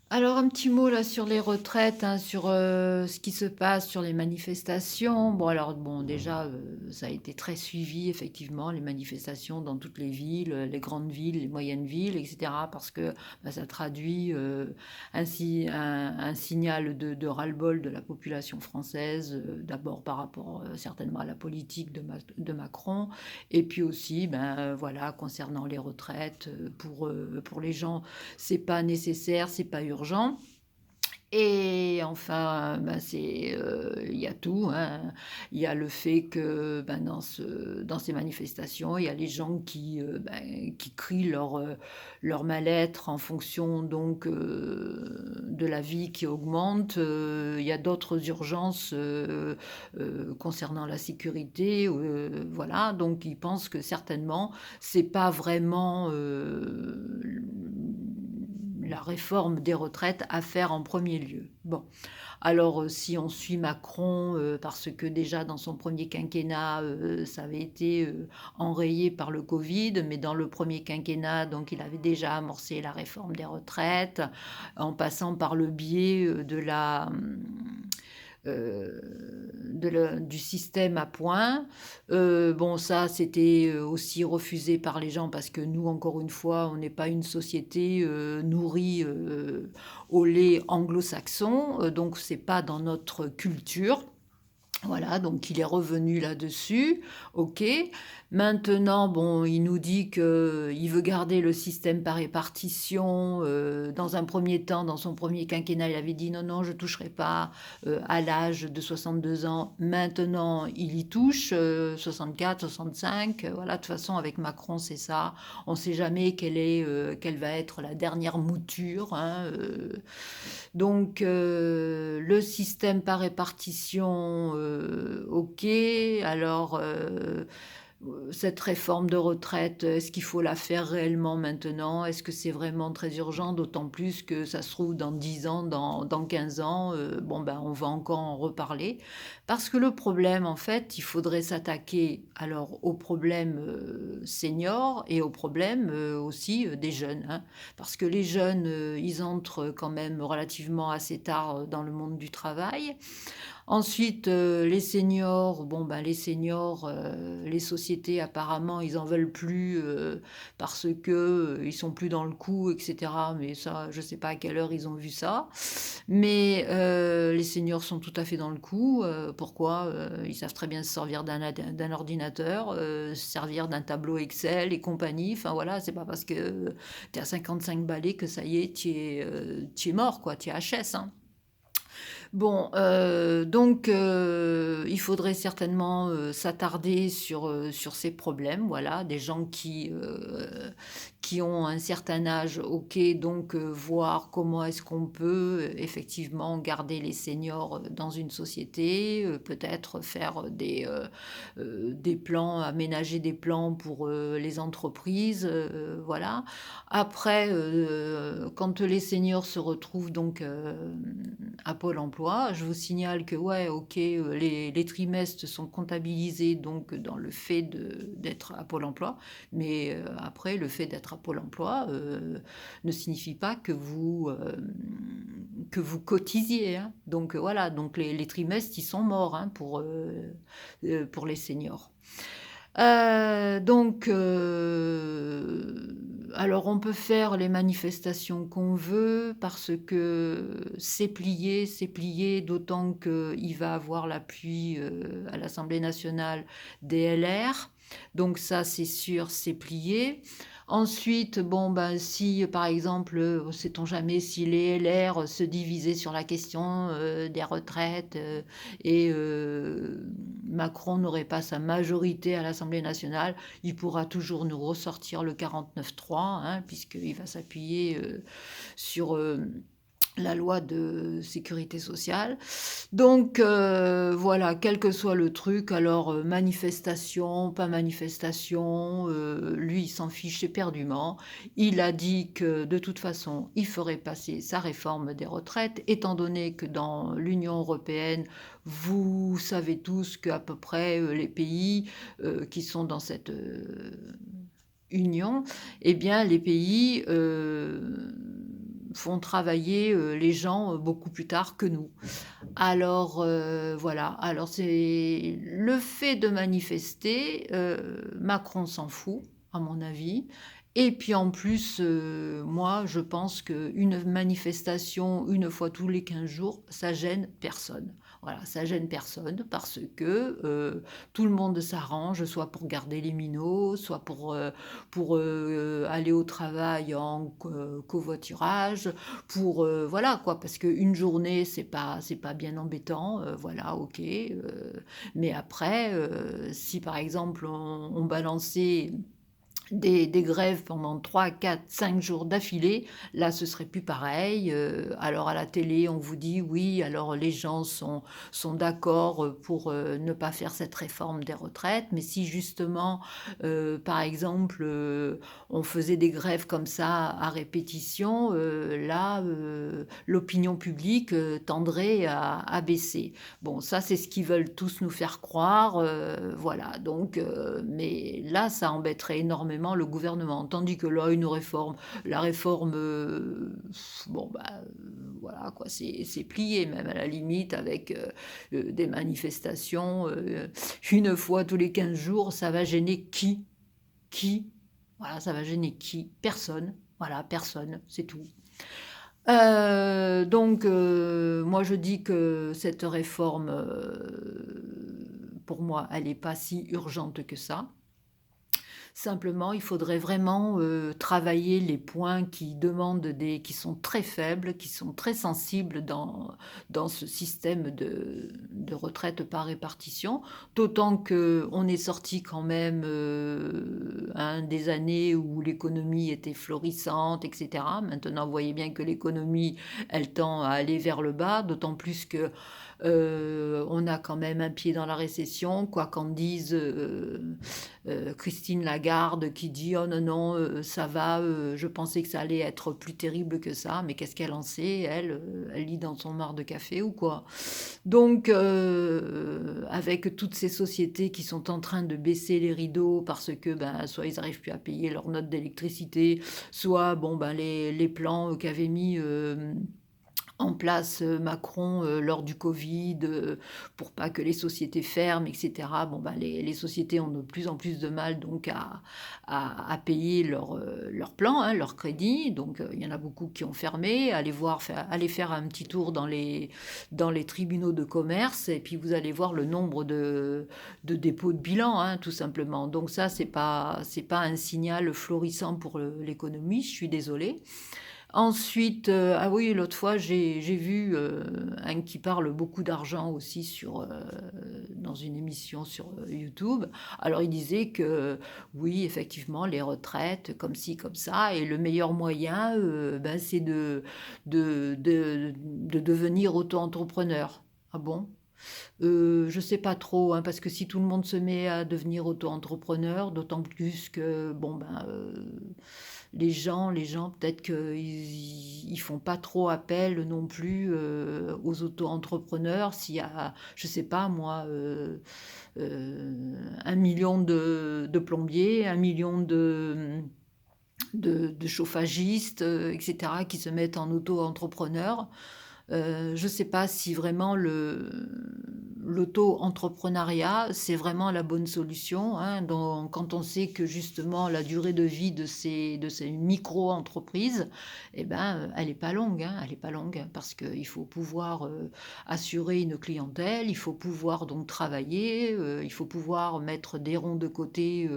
Alors un petit mot là sur les retraites, hein, sur, ce qui se passe sur les manifestations. Bon alors bon déjà, ça a été très suivi effectivement les manifestations dans toutes les villes, les grandes villes, les moyennes villes et cetera parce que, bah, ça traduit, un signal de ras-le-bol de la population française, d'abord par rapport, certainement à la politique de Macron et puis aussi, ben, voilà concernant les retraites, pour les gens c'est pas nécessaire, c'est pas urgent. Et enfin, ben il y a tout, hein. Il y a le fait que ben, dans ces manifestations, il y a les gens qui crient leur mal-être en fonction donc de la vie qui augmente. Il y a d'autres urgences concernant la sécurité. Voilà, donc ils pensent que certainement, c'est pas vraiment la réforme des retraites à faire en premier lieu. Bon, alors si on suit Macron, parce que déjà dans son premier quinquennat, ça avait été enrayé par le Covid, mais dans le premier quinquennat, donc il avait déjà amorcé la réforme des retraites, en passant par le biais du système à points. Bon, ça, c'était aussi refusé par les gens parce que nous, encore une fois, on n'est pas une société nourrie au lait anglo-saxon, donc c'est pas dans notre culture. Voilà, donc il est revenu là-dessus, ok. Maintenant, bon, il nous dit qu'il veut garder le système par répartition. Dans un premier temps, dans son premier quinquennat, il avait dit non, non, je ne toucherai pas à l'âge de 62 ans. Maintenant, il y touche, 64, 65. Voilà, de toute façon, avec Macron, c'est ça. On ne sait jamais quelle va être la dernière mouture, hein, donc le système par répartition, ok. Alors cette réforme de retraite, est-ce qu'il faut la faire réellement maintenant? Est-ce que c'est vraiment très urgent? D'autant plus que ça se trouve dans 10 ans, dans 15 ans, bon ben on va encore en reparler. Parce que le problème, en fait, il faudrait s'attaquer alors aux problèmes seniors et aux problèmes aussi des jeunes, hein. Parce que les jeunes, ils entrent quand même relativement assez tard dans le monde du travail. Ensuite, les seniors, bon, ben, les seniors, les sociétés apparemment, ils en veulent plus parce que ils sont plus dans le coup, etc. Mais ça, je sais pas à quelle heure ils ont vu ça. Mais les seniors sont tout à fait dans le coup. Pourquoi? Ils savent très bien se servir d'un ordinateur, se servir d'un tableau Excel et compagnie. Enfin voilà, c'est pas parce que tu es à 55 balais que ça y est, tu es mort, quoi, tu es HS, hein. Bon, donc il faudrait certainement s'attarder sur ces problèmes, voilà, des gens qui ont un certain âge, ok, donc voir comment est-ce qu'on peut effectivement garder les seniors dans une société, peut-être faire des plans, aménager des plans pour les entreprises, voilà. Après, quand les seniors se retrouvent donc à Pôle emploi. Je vous signale que, ouais, ok, les trimestres sont comptabilisés donc dans le fait d'être à Pôle emploi, mais après, le fait d'être à Pôle emploi ne signifie pas que vous cotisiez, hein. Donc voilà, donc les trimestres, ils sont morts, hein, pour les seniors. Donc, alors on peut faire les manifestations qu'on veut parce que c'est plié, d'autant qu'il va avoir l'appui à l'Assemblée nationale des LR. Donc ça, c'est sûr, c'est plié. Ensuite, bon, ben, si par exemple, sait-on jamais si les LR se divisaient sur la question des retraites et Macron n'aurait pas sa majorité à l'Assemblée nationale, il pourra toujours nous ressortir le 49.3, hein, puisqu'il va s'appuyer sur la loi de sécurité sociale. Donc voilà, quel que soit le truc, alors manifestation, pas manifestation, lui il s'en fiche éperdument. Il a dit que de toute façon il ferait passer sa réforme des retraites, étant donné que dans l'Union européenne, vous savez tous qu'à peu près les pays qui sont dans cette union, eh bien les pays font travailler, les gens, beaucoup plus tard que nous. Alors, voilà, alors c'est le fait de manifester, Macron s'en fout, à mon avis. Et puis en plus, moi je pense qu'une manifestation, une fois tous les 15 jours, ça gêne personne. Voilà, ça gêne personne parce que, tout le monde s'arrange, soit pour garder les minots, soit pour aller au travail en covoiturage, pour, voilà quoi, parce qu'une journée, c'est pas bien embêtant, voilà, OK, mais après, si par exemple on balançait des grèves pendant 3, 4, 5 jours d'affilée, là ce serait plus pareil. Alors à la télé, on vous dit oui, alors les gens sont d'accord pour ne pas faire cette réforme des retraites, mais si justement, par exemple, on faisait des grèves comme ça à répétition, là, l'opinion publique tendrait à baisser. Bon, ça c'est ce qu'ils veulent tous nous faire croire, voilà. Donc, mais là, ça embêterait énormément le gouvernement. Tandis que là, une réforme, la réforme, bon, bah, voilà, quoi, c'est plié, même à la limite, avec des manifestations. Une fois tous les 15 jours, ça va gêner qui? Qui? Voilà, ça va gêner qui? Personne. Voilà, personne, c'est tout. Donc, moi je dis que cette réforme, pour moi, elle n'est pas si urgente que ça. Simplement, il faudrait vraiment, travailler les points qui sont très faibles, qui sont très sensibles dans ce système de retraite par répartition. D'autant qu'on est sorti quand même, hein, des années où l'économie était florissante, et cetera. Maintenant, vous voyez bien que l'économie, elle tend à aller vers le bas, d'autant plus que, on a quand même un pied dans la récession, quoi qu'en dise Christine Lagarde qui dit oh non non ça va, je pensais que ça allait être plus terrible que ça, mais qu'est-ce qu'elle en sait, elle, elle lit dans son mar de café ou quoi. Donc avec toutes ces sociétés qui sont en train de baisser les rideaux parce que ben, soit ils n'arrivent plus à payer leurs notes d'électricité, soit bon, ben, les plans qu'avait mis en place Macron lors du Covid pour pas que les sociétés ferment, etc. Bon, ben, les sociétés ont de plus en plus de mal donc à payer leur plan, hein, leur crédit. Donc il y en a beaucoup qui ont fermé. Allez faire un petit tour dans les tribunaux de commerce et puis vous allez voir le nombre de dépôts de bilan, hein, tout simplement. Donc ça, c'est pas un signal florissant pour l'économie, je suis désolée. Ensuite, ah oui, l'autre fois, j'ai vu un qui parle beaucoup d'argent aussi dans une émission sur YouTube. Alors, il disait que oui, effectivement, les retraites, comme ci, comme ça, et le meilleur moyen, ben, c'est de devenir auto-entrepreneur. Ah bon? Je sais pas trop, hein, parce que si tout le monde se met à devenir auto-entrepreneur, d'autant plus que, bon, ben, les gens peut-être qu'ils font pas trop appel non plus aux auto-entrepreneurs. S'il y a, je sais pas moi, 1 million de plombiers, 1 million de chauffagistes, etc., qui se mettent en auto-entrepreneur. Je ne sais pas si vraiment l'auto-entrepreneuriat, c'est vraiment la bonne solution, hein, quand on sait que justement la durée de vie de ces micro-entreprises, eh ben, elle n'est pas longue, hein, elle est pas longue, parce qu'il faut pouvoir assurer une clientèle, il faut pouvoir donc travailler, il faut pouvoir mettre des ronds de côté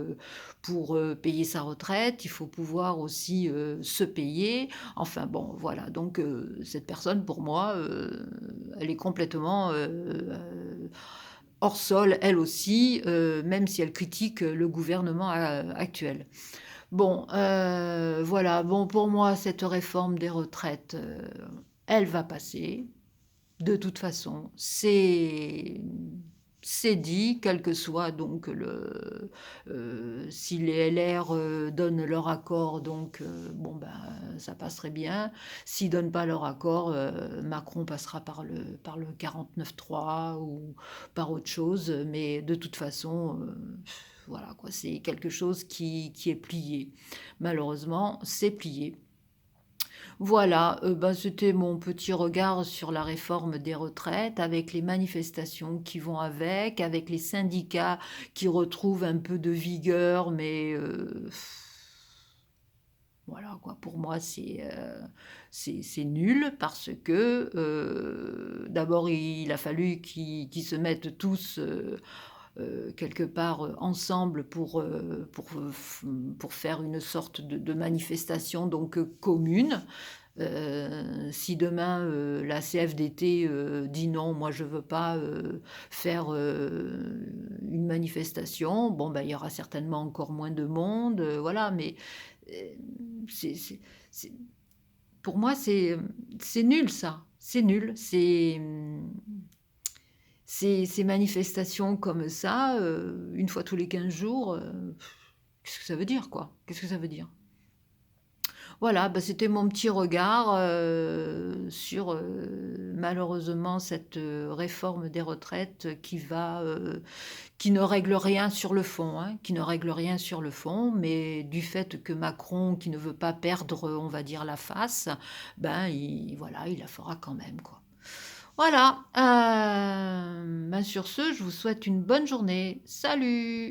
pour payer sa retraite, il faut pouvoir aussi se payer. Enfin bon, voilà, donc cette personne, pour moi, elle est complètement hors sol, elle aussi, même si elle critique le gouvernement actuel. Bon, voilà, bon, pour moi, cette réforme des retraites, elle va passer. De toute façon, c'est dit, quel que soit donc si les LR donnent leur accord, donc bon ben ça passerait bien. S'ils donnent pas leur accord, Macron passera par le 49-3 ou par autre chose, mais de toute façon, voilà quoi, c'est quelque chose qui est plié. Malheureusement, c'est plié. Voilà, ben, c'était mon petit regard sur la réforme des retraites, avec les manifestations qui vont avec les syndicats qui retrouvent un peu de vigueur, mais voilà quoi, pour moi c'est nul parce que, d'abord il a fallu qu'ils se mettent tous, quelque part, ensemble pour faire une sorte de manifestation donc commune. Si demain, la CFDT, dit: «Non, moi je veux pas, faire, une manifestation», bon, ben, il y aura certainement encore moins de monde, voilà, mais, c'est pour moi c'est nul ça, c'est nul. Ces manifestations comme ça, 1 fois tous les 15 jours, qu'est-ce que ça veut dire, quoi? Qu'est-ce que ça veut dire? Voilà, bah, c'était mon petit regard, sur, malheureusement cette, réforme des retraites qui ne règle rien sur le fond, hein, qui ne règle rien sur le fond, mais du fait que Macron, qui ne veut pas perdre, on va dire la face, ben, il la fera quand même, quoi. Voilà, ben, sur ce, je vous souhaite une bonne journée. Salut!